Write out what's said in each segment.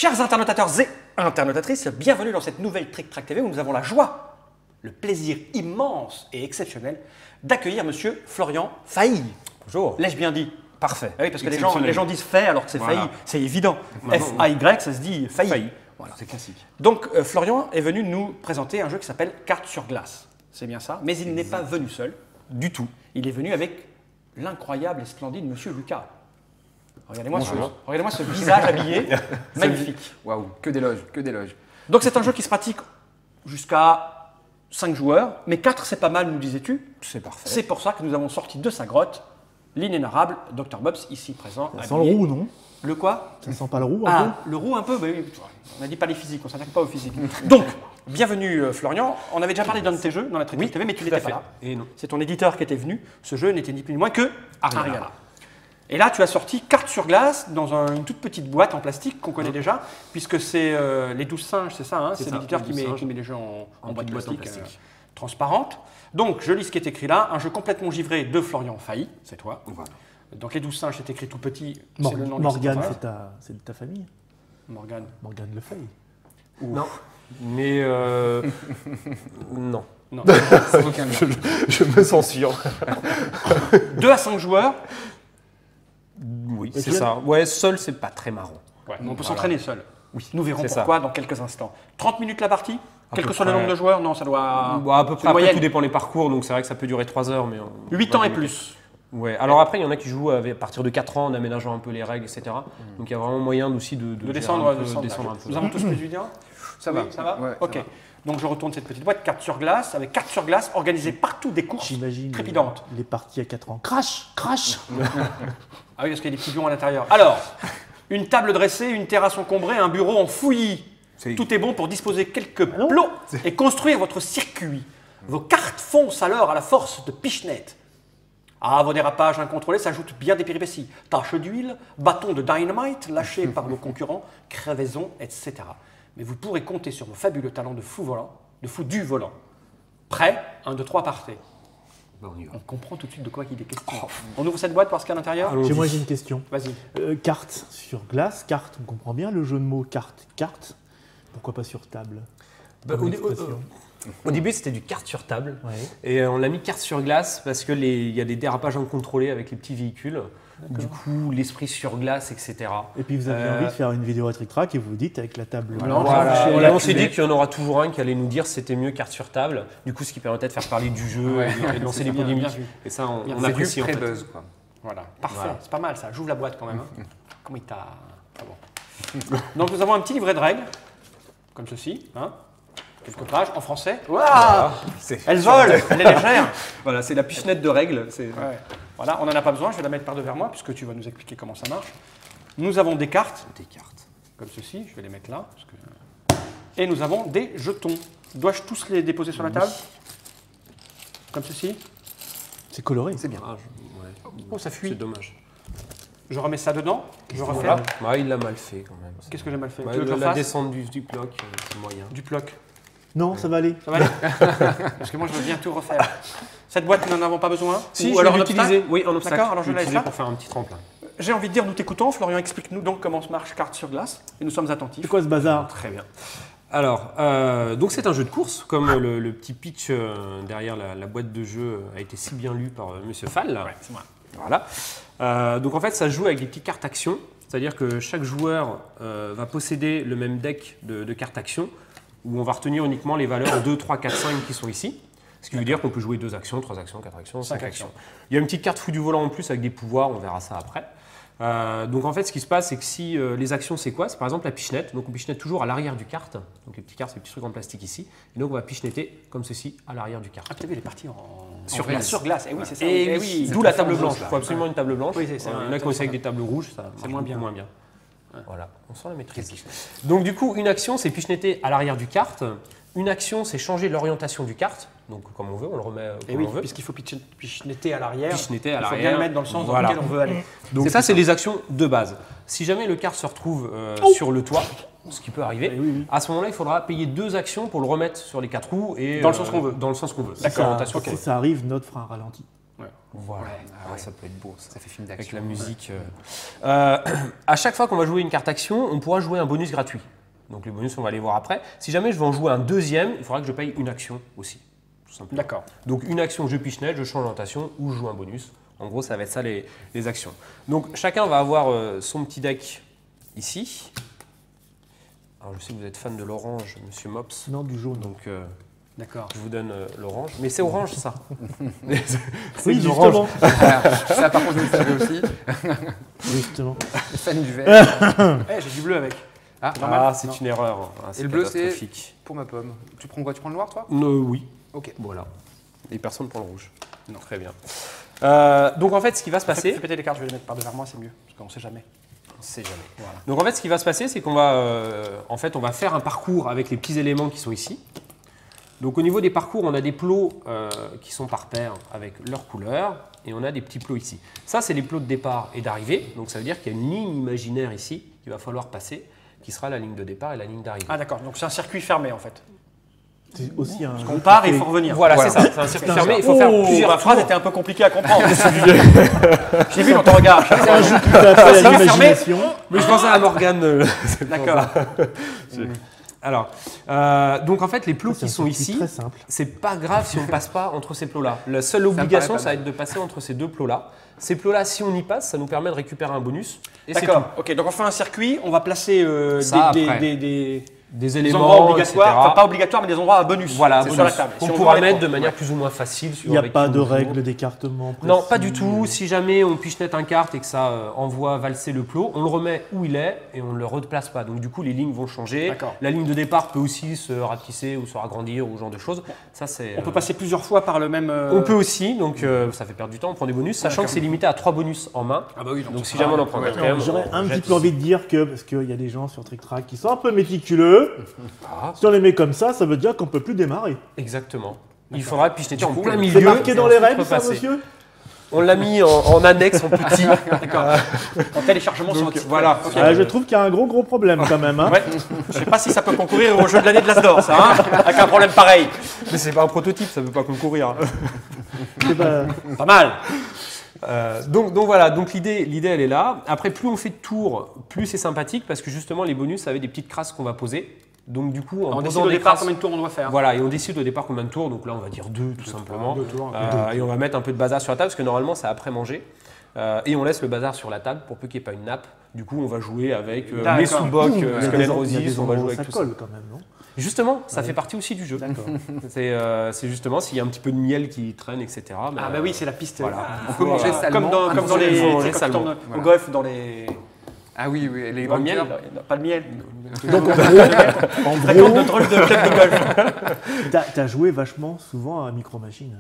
Chers internautateurs et internautatrices, bienvenue dans cette nouvelle Trick Track TV où nous avons la joie, le plaisir immense et exceptionnel d'accueillir monsieur Florian Failly. Bonjour. L'ai-je bien dit? Parfait. Ah oui, parce que les gens disent fait alors que c'est Voilà. Failly. C'est évident. F-A-Y, ça se dit Failly. Voilà. C'est classique. Donc Florian est venu nous présenter un jeu qui s'appelle Cartes sur glace. C'est bien ça. Mais il n'est pas venu seul du tout. Il est venu avec l'incroyable et splendide monsieur Lucas. Regardez-moi ce visage habillé. Magnifique. Waouh, que d'éloges, que d'éloges. Donc c'est un jeu qui se pratique jusqu'à 5 joueurs, mais 4 c'est pas mal, nous disais-tu. C'est parfait. C'est pour ça que nous avons sorti de sa grotte l'inénarrable Dr Bobs, ici présent. Ça sent le roux, non? Le quoi? Ça sent pas le roux un Ah, le roux un peu, mais oui, on n'a dit pas les physiques, on ne s'attaque pas aux physiques. Donc, bienvenue Florian, on avait déjà parlé d'un de tes jeux dans la Trick TV, mais tu n'étais pas là. Et non. C'est ton éditeur qui était venu, ce jeu n'était ni plus ni moins que Ariana. Et là, tu as sorti Cartes sur glace dans une toute petite boîte en plastique qu'on connaît déjà, puisque c'est les 12 singes, c'est ça, hein, c'est ça, l'éditeur les qui 12 singes. met les jeux en boîte petite boîte en plastique transparente. Donc, je lis ce qui est écrit là, un jeu complètement givré de Florian Failly, c'est toi. Voilà. Donc, les 12 singes, c'est écrit tout petit, c'est le nom du Morgane, site. c'est de ta famille. Morgane. Morgane Le Fay. Non. Mais non. Non. Sans aucun lien. Je me sens sûr. 2 à 5 joueurs, Oui, Et c'est puis, ça. Ouais, seul, c'est pas très marrant. mais on peut s'entraîner seul. Oui, Nous verrons c'est pourquoi dans quelques instants. 30 minutes la partie, quel peu que soit le près. nombre de joueurs, non, ça doit. Bon, à peu c'est près. Après, moyenne. tout dépend des parcours, donc c'est vrai que ça peut durer 3 heures. Mais 8 ans et plus. Ouais. Alors après, il y en a qui jouent à partir de 4 ans en aménageant un peu les règles, etc. Donc il y a vraiment moyen aussi de De gérer descendre, un peu, descendre. un peu. Nous avons tous plus du bien. Ça Oui, va. ça va Ouais, ok. ça va. Donc je retourne cette petite boîte, cartes sur glace, avec cartes sur glace organisées partout des courses J'imagine trépidantes. les parties à 4 ans. Crash, crash. Ah oui, parce qu'il y a des petits lions à l'intérieur. Alors, une table dressée, une terrasse encombrée, un bureau en fouillis. C'est- Tout est bon pour disposer quelques non. plots et construire votre circuit. Vos cartes foncent alors à la force de pichenette. À vos dérapages incontrôlés s'ajoutent bien des péripéties. Taches d'huile, bâtons de dynamite lâchés par vos concurrents, crevaisons, etc. Mais vous pourrez compter sur vos fabuleux talents de fou volant, de fou du volant. Prêt? 1, 2, 3, partez. Bah, on y va. On comprend tout de suite de quoi il est question. On ouvre cette boîte parce qu'à l'intérieur. Allons-y. Moi j'ai une question. Vas-y. Cartes sur glace, cartes, on comprend bien le jeu de mots carte, carte. Pourquoi pas sur table? Bah, Comme au- expression. Au début, c'était du carte sur table. Ouais. Et on l'a mis carte sur glace parce que il y a des dérapages incontrôlés avec les petits véhicules. Du coup, l'esprit sur glace, etc. Et puis vous avez envie de faire une vidéo à Trick Track et vous dites avec la table. Alors, blanche, voilà. chez Et la on s'est cuvée. dit qu'il y en aura toujours un qui allait nous dire c'était mieux carte sur table. Du coup, ce qui permettait de faire parler du jeu Ouais. et de lancer des Bien, polémiques. bien vu. Et ça, on Bien on vu. apprécie en fait. Pré-buzz, quoi. Voilà, parfait, Voilà. c'est pas mal ça. J'ouvre la boîte quand même. hein. Comment il t'a. Ah bon. Donc nous avons un petit livret de règles, comme ceci, hein. Quelques pages en français. Waouh, elle vole, elle est légère. Voilà, c'est la pichenette de règles. Ouais. Voilà, on n'en a pas besoin, je vais la mettre par devers moi puisque tu vas nous expliquer comment ça marche. Nous avons des cartes, Des cartes. comme ceci, je vais les mettre là. parce que- Et nous avons des jetons. Dois-je tous les déposer sur la table? Comme ceci. C'est coloré. C'est bien. Ah, Oh, ça c'est fuit. dommage. Je remets ça dedans, je refais. Voilà. Bah, il l'a mal fait quand même. Qu'est-ce que j'ai mal fait? Bah, Tu veux que je le la fasse descente du bloc, c'est moyen. Du ploc. Non, ça va aller. Ça va aller? Parce que moi, je veux bien tout refaire. Cette boîte, nous n'en avons pas besoin? Si, Ou je alors vais en l'utiliser. obstacle? Oui, en obstacle. D'accord, alors je vais laisse l'utiliser là. pour faire un petit tremplin. J'ai envie de dire, nous t'écoutons. Florian, explique-nous donc comment se marche carte sur glace. Et nous sommes attentifs. C'est quoi ce bazar? Très bien. Alors, donc c'est un jeu de course, comme le petit pitch derrière la boîte de jeu a été si bien lu par Monsieur Fall. Ouais, c'est moi. Voilà. Donc en fait, ça se joue avec des petites cartes actions, c'est-à-dire que chaque joueur va posséder le même deck de cartes actions, où on va retenir uniquement les valeurs 2, 3, 4, 5 qui sont ici. Ce qui veut dire qu'on peut jouer 2 actions, 3 actions, 4 actions, 5 Cinq actions. actions. Il y a une petite carte fou du volant en plus avec des pouvoirs, on verra ça après. Donc en fait, ce qui se passe, c'est que si les actions, c'est quoi? C'est par exemple la pichenette. Donc on pichenette toujours à l'arrière du carte. Donc les petites cartes, c'est les petits trucs en plastique ici. Et donc on va pichenetter comme ceci à l'arrière du carte. Ah, t'as vu, elle est partie Sur glace. glace. Sur glace, eh oui, c'est ça. Et Eh oui, oui. d'où la table formeuse, blanche. là. Il faut absolument une table blanche. Oui, c'est ça. Il y en a qui ont essayé avec des tables rouges, ça marche moins beaucoup bien. moins bien. Voilà, on sent la maîtrise. Donc du coup, une action, c'est pichenetter à l'arrière du carte. Une action, c'est changer l'orientation du carte. Donc comme on veut, on le remet Et comme oui, on veut. puisqu'il faut pichenetter à l'arrière. Pichenetter à Il faut bien l'arrière. le mettre dans le sens Voilà. dans lequel on veut aller. Donc ça, c'est les actions de base. Si jamais le carte se retrouve sur le toit, ce qui peut arriver, à ce moment-là, il faudra payer 2 actions pour le remettre sur les 4 roues et Dans le sens qu'on veut. Dans le sens qu'on veut. Si D'accord, ça- orientation, Si ok. ça arrive, notre frein ralentit. Ouais. Voilà, Ouais. Ah ouais, ça peut être beau ça. Ça fait film Avec d'action. la musique. À chaque fois qu'on va jouer une carte action, on pourra jouer un bonus gratuit. Donc les bonus, on va les voir après. Si jamais je veux en jouer un deuxième, il faudra que je paye une action aussi. Tout simplement. D'accord. Donc une action, je pichenette, je change d'orientation ou je joue un bonus. En gros, ça va être ça les actions. Donc chacun va avoir son petit deck ici. Alors je sais que vous êtes fan de l'orange, Monsieur Mops. Non, du jaune. Donc D'accord. je vous donne l'orange. Mais c'est orange ça. Oui, de l'orange. justement. Ça, par contre, je le savais aussi. Justement. Fan du vert. Eh, j'ai du bleu avec. Ah, Ah, c'est une erreur. Ah, Et le bleu, c'est catastrophique. pour ma pomme. Tu prends quoi? Tu prends le noir, toi? Oui. Ok. Voilà. Et personne prend le rouge. Non. Très bien. Donc en fait, ce qui va se passer, Fais péter les cartes, je vais les mettre par devers moi, c'est mieux. Parce qu'on sait jamais. on sait jamais. Voilà. Donc en fait, ce qui va se passer, c'est qu'on va, on va faire un parcours avec les petits éléments qui sont ici. Donc au niveau des parcours, on a des plots qui sont par paire avec leur couleur, et on a des petits plots ici. Ça, c'est les plots de départ et d'arrivée. Donc ça veut dire qu'il y a une ligne imaginaire ici qu'il va falloir passer, qui sera la ligne de départ et la ligne d'arrivée. Ah d'accord, donc c'est un circuit fermé en fait. C'est aussi un. On part et il faut revenir. Voilà, Voilà. c'est ça. C'est un circuit fermé. Il faut faire plusieurs Ma phrase tours. était un peu compliquée à comprendre. J'ai vu dans ton regard. C'est un jeu qui fait appel à circuit l'imagination. Mais je pensais à Morgane. D'accord. Alors, donc en fait, les plots C'est un qui sont circuit ici, très simple. c'est pas grave si on passe pas entre ces plots-là. La seule me obligation, paraît pas ça va être de passer entre ces deux plots-là. Ces plots-là, si on y passe, ça nous permet de récupérer un bonus. Et c'est D'accord. Ok, donc on fait un circuit, on va placer Ça, des après. des des endroits éléments, obligatoires, etc. enfin pas obligatoires, mais des endroits à bonus. Voilà, c'est bonus, sur la table. qu'on Si on pourra veut mettre de prendre. manière plus ou moins facile. Il n'y a pas de règles règles d'écartement. Non, pas précis. du tout. Si jamais on pichenette un carte et que ça envoie valser le plot, on le remet où il est et on ne le replace pas. Donc du coup, les lignes vont changer. D'accord. La ligne de départ peut aussi se rapetisser ou se agrandir ou ce genre de choses. Ça, c'est. On peut passer plusieurs fois par le même. On peut aussi, donc ça fait perdre du temps, on prend des bonus, sachant que c'est limité à 3 bonus en main. Ah bah oui, Donc si jamais on en prend quatrième, J'aurais on un jette petit peu envie de dire que, parce qu'il y a des gens sur Trick Track qui sont un peu méticuleux, Ah. si on les met comme ça veut dire qu'on peut plus démarrer. Exactement. Il faudra pichenetter en plein C'est milieu. marqué et dans les ensuite règles, ça, repasser. monsieur On l'a mis en annexe, en petit. D'accord. En téléchargement sur Donc, notre site. voilà. Ok. Je trouve qu'il y a un gros problème quand même. Hein. Ouais. Je sais pas si ça peut concourir au jeu de l'année de l'Asdor, ça, hein, avec un problème pareil. Mais c'est pas un prototype, ça peut pas concourir. C'est pas- Pas mal. Donc voilà, donc l'idée elle est là. Après, plus on fait de tours, plus c'est sympathique parce que justement les bonus, ça va être des petites crasses qu'on va poser. Donc du coup, en On décide posant au des départ crasses, combien de tours on doit faire. voilà, et on décide au départ combien de tours. Donc là, on va dire 2 tout simplement. 2 tours. Et on va mettre un peu de bazar sur la table parce que normalement, c'est après manger. Et on laisse le bazar sur la table pour peu qu'il n'y ait pas une nappe. Du coup, on va jouer avec D'accord. les sous-bocs, Il y a Skull des and en- il y a Roses, des on va endroits jouer où avec ça tout ça. colle quand même, non Justement, ça fait partie aussi du jeu. D'accord. C'est justement s'il y a un petit peu de miel qui traîne, etc. Ah bah oui, c'est la piste. Voilà. On peut manger salement. Comme dans les. Il faut manger quand tu salement. tournes Voilà. au golf, dans les. Ah oui, oui, les Dans le miel. bunkers. Pas le miel. Donc en Raconte gros, notre rôle de club de golf. t'as joué vachement souvent à Micro Machine.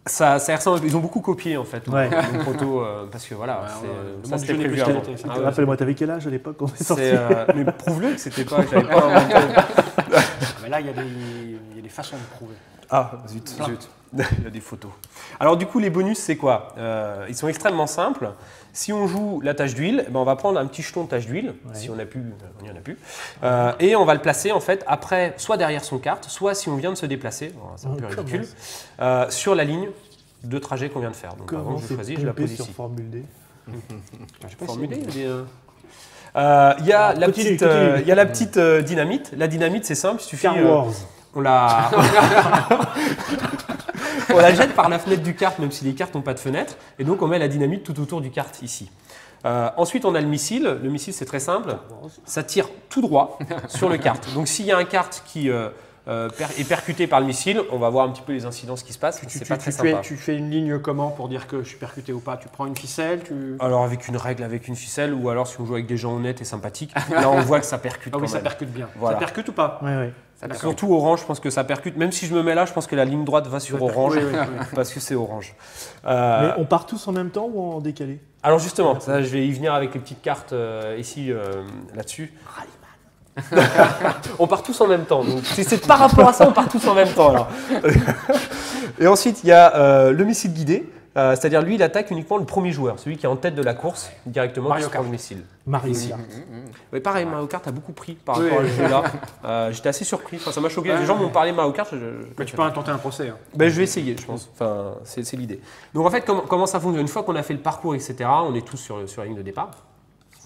Ça ressemble, ils ont beaucoup copié en fait, Ouais. le proto, parce que voilà, le ça monde c'était du jeu n'est prévu plus avant. qualité, c'est Ah ouais, Rappelle-moi, t'avais quel âge à l'époque quand on est sorti mais prouve-le que c'était pas, que j'avais pas inventé. Mais là, il y a des façons de prouver. Ah, zut. Il y a des photos. Alors du coup, les bonus, c'est quoi? Ils sont extrêmement simples. Si on joue la tache d'huile, eh ben, on va prendre un petit jeton de tache d'huile, si on a pu, il n'y en a plus, et on va le placer en fait après, soit derrière son carte, soit si on vient de se déplacer, bon, c'est un peu Comment ridicule, sur la ligne de trajet qu'on vient de faire. Donc par Comment exemple, je c'est choisis, je la pompé pose sur ici. Formule D Formulé, il y a il y a la Continue, petite, continue. il y a la petite dynamite. La dynamite, c'est simple, il suffit. Star Wars. On la, on la jette par la fenêtre du kart, même si les cartes n'ont pas de fenêtre. Et donc, on met la dynamite tout autour du kart ici. Ensuite, on a le missile. Le missile, c'est très simple. Ça tire tout droit sur le kart. Donc, s'il y a un kart qui est percuté par le missile, on va voir un petit peu les incidences qui se passent. C'est pas très sympa. Tu fais une ligne comment pour dire que je suis percuté ou pas? Tu prends une ficelle, Alors, avec une règle, avec une ficelle, ou alors si on joue avec des gens honnêtes et sympathiques, là, on voit que ça percute. Ah oui, quand ça même. percute bien. Voilà. Ça percute ou pas? Ouais, ouais. Surtout orange, je pense que ça percute. Même si je me mets là, je pense que la ligne droite va sur orange, Oui, oui, oui. parce que c'est orange. Mais on part tous en même temps ou en décalé Alors justement, ça, je vais y venir avec les petites cartes ici, là-dessus. On part tous en même temps. Donc c'est par rapport à ça, on part tous en même temps. Alors. Et ensuite, il y a le missile guidé. C'est-à-dire, lui, il attaque uniquement le premier joueur, celui qui est en tête de la course, directement, Mario qui se prend Kart. le missile. Mario Ici. Kart. Oui, pareil, Mario Kart a beaucoup pris par Oui. rapport à ce jeu-là. J'étais assez surpris, enfin, ça m'a choqué. Les gens m'ont parlé de Mario Kart. Mais tu peux intenter un procès. Hein. Ben, je vais essayer, je pense. Enfin, c'est l'idée. Donc en fait, comment ça fonctionne? Une fois qu'on a fait le parcours, etc., on est tous sur la ligne de départ.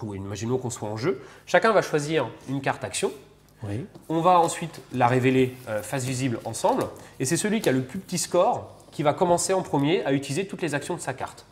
Ou imaginons qu'on soit en jeu. Chacun va choisir une carte action. Oui. On va ensuite la révéler face visible ensemble. Et c'est celui qui a le plus petit score qui va commencer en premier à utiliser toutes les actions de sa carte.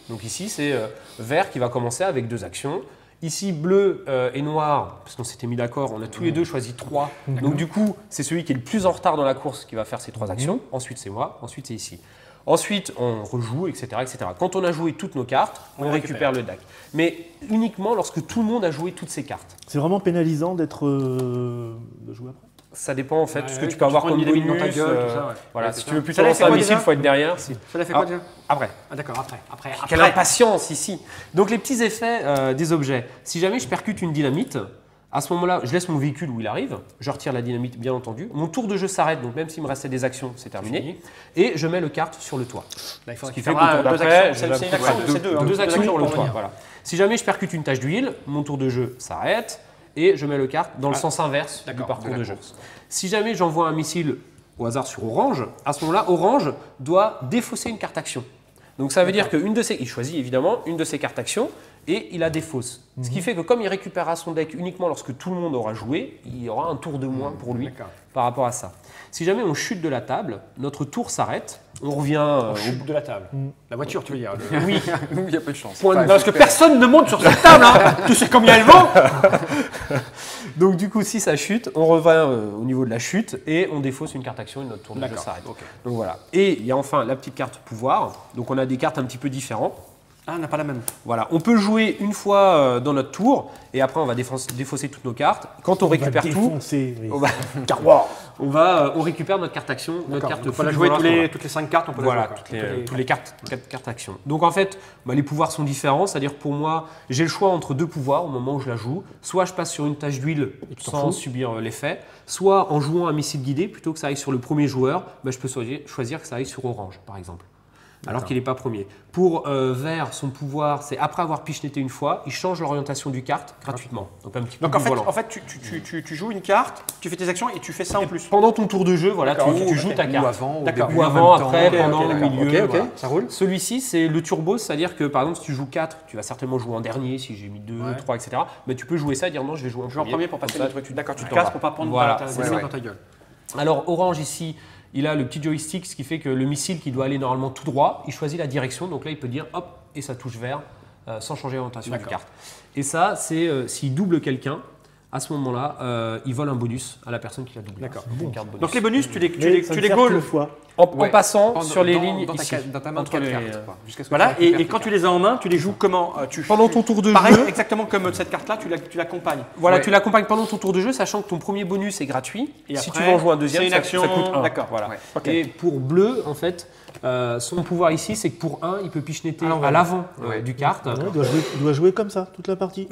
Donc ici, c'est vert qui va commencer avec 2 actions. Ici, bleu et noir, parce qu'on s'était mis d'accord, on a tous les deux choisi 3. Donc du coup, c'est celui qui est le plus en retard dans la course qui va faire ces 3 actions. Ensuite, c'est moi. Ensuite, c'est ici. Ensuite, on rejoue, etc., etc. Quand on a joué toutes nos cartes, on récupère le deck. Mais uniquement lorsque tout le monde a joué toutes ses cartes. C'est vraiment pénalisant d'être de jouer après. Ça dépend en fait, Ouais, ce que tu tu peux avoir prends comme une dynamite dans ta bonus, gueule, tout ça, ouais. Voilà, Ouais, si c'est tu ça. veux plutôt Ça l'a lancer fait un quoi missile, déjà il faut être derrière. Ça l'a fait quoi déjà Après. Ah, d'accord, après. Quelle impatience ici. Donc les petits effets des objets. Si jamais je percute une dynamite, à ce moment-là, je laisse mon véhicule où il arrive, je retire la dynamite bien entendu. Mon tour de jeu s'arrête, donc même s'il me restait des actions, c'est terminé. Et je mets le kart sur le toit. Là, il Ce faudra qui qu'il fait fasse qu'au tour deux d'après, actions. C'est une j'ai action, c'est deux. Hein. deux actions pour le pour toit. venir. Voilà. Si jamais je percute une tâche d'huile, mon tour de jeu s'arrête et je mets le kart dans le sens inverse du parcours de jeu. Si jamais j'envoie un missile au hasard sur orange, à ce moment-là, orange doit défausser une carte action. Donc ça veut dire il choisit évidemment une de ses cartes actions et il a des fausses. Ce qui fait que comme il récupérera son deck uniquement lorsque tout le monde aura joué, il y aura un tour de moins pour lui par rapport à ça. Si jamais on chute de la table, notre tour s'arrête, on revient Chute de la table. La voiture, tu veux dire. oui, Il y a peu de chance. point de- Non, parce que personne ne monte sur cette table. Hein. Tu sais combien elle vaut. Donc du coup, si ça chute, on revient au niveau de la chute et on défausse une carte action et notre tour de jeu D'accord, s'arrête. ok. Donc voilà. Et il y a enfin la petite carte pouvoir. Donc on a des cartes un petit peu différentes. Ah, on n'a pas la même. Voilà, on peut jouer une fois dans notre tour et après on va défausser toutes nos cartes. Quand on récupère tout, Défoncer, oui. on va- on récupère notre carte action, notre carte On peut la full jouer voilà. toutes les 5 cartes. On peut Voilà, la jouer. toutes les cartes action. Donc en fait, les pouvoirs sont différents, c'est-à-dire pour moi, j'ai le choix entre 2 pouvoirs au moment où je la joue. Soit je passe sur une tâche d'huile sans subir l'effet, soit en jouant un missile guidé, plutôt que ça aille sur le premier joueur, je peux choisir que ça aille sur orange, par exemple. Alors qu'il n'est pas premier. Pour vert, son pouvoir, c'est après avoir picheneté une fois, il change l'orientation du carte gratuitement. Donc un petit peu Donc plus volant. en fait, tu joues une carte, tu fais tes actions et tu fais ça en plus. Pendant ton tour de jeu, voilà, D'accord, tu joues ta Ou carte. avant, au D'accord. début, Ou en même avant, temps. après, Ok, pendant, ok, au d'accord. milieu. Ok, voilà. ça roule. Celui-ci, c'est le turbo, c'est-à-dire que par exemple, si tu joues 4, tu vas certainement jouer en dernier, si j'ai mis 2, 3, etc. Mais tu peux jouer ça et dire non, je vais jouer en Je vais en premier pour passer Comme le ça, truc. D'accord, tu te t'en casses vas. pour pas prendre Voilà, ta c'est dynamite ça. dans ta gueule. Alors, orange ici, il a le petit joystick, ce qui fait que le missile qui doit aller normalement tout droit, il choisit la direction. Donc là, il peut dire hop, et ça touche vert sans changer l'orientation du carte. Et ça, c'est s'il double quelqu'un, à ce moment-là, il vole un bonus à la personne qui l'a doublé. D'accord. Une carte bonus. Donc les bonus, tu les Mais ça ne sert gaules. qu'une fois. en Ouais. passant Pendant- sur les dans- lignes dans ta ici, carte- dans ta main de entre 4 les- cartes, quoi, jusqu'à ce que Voilà, tu récupères et tes quand tu cartes. les as en main, tu les joues comment Pendant ton tour de Pareil, jeu, exactement comme cette carte-là, tu l'accompagnes. voilà, Ouais. tu l'accompagnes pendant ton tour de jeu, sachant que ton premier bonus est gratuit. Et si après, tu veux en jouer un deuxième, c'est une ça action, coûte 1. d'accord. Voilà. Ouais. Ok. Et pour bleu, en fait, son pouvoir ici, c'est que pour 1, il peut picheneter l'envers. à l'avant Ouais. du carte. Ouais, il doit jouer comme ça toute la partie.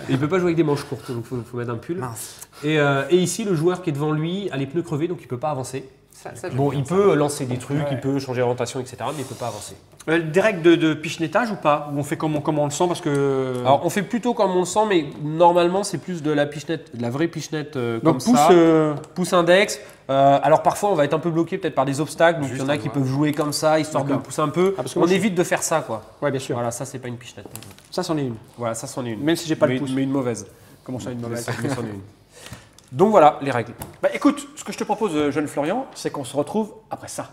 Il peut pas jouer avec des manches courtes, donc il faut mettre un pull. Mince. Et ici, le joueur qui est devant lui a les pneus crevés, donc il peut pas avancer. Ça, j'aime Bon, bien il ça. peut lancer des trucs, Ouais. il peut changer d'orientation, etc., mais il peut pas avancer. Des règles de pichenettage ou pas Ou on fait comme on le sent parce que. Alors, on fait plutôt comme on le sent, mais normalement, c'est plus de la pichenette, de la vraie pichenette comme donc pouce. ça. Pouce index. Alors parfois, on va être un peu bloqué peut-être par des obstacles, donc il y en a Juste qui un peuvent jouer comme ça, histoire de D'accord. pousser un peu. parce que On moi, je- évite de faire ça, quoi. Ouais, bien sûr. Voilà, ça, c'est pas une pichenette. Ça, c'en est une. Voilà, ça, c'en est une. Même si j'ai pas le Mais- pouce. Mais une mauvaise. Comment ça, une mauvaise Mais c'en est une. Donc voilà, les règles. Bah écoute, ce que je te propose, jeune Florian, c'est qu'on se retrouve après ça.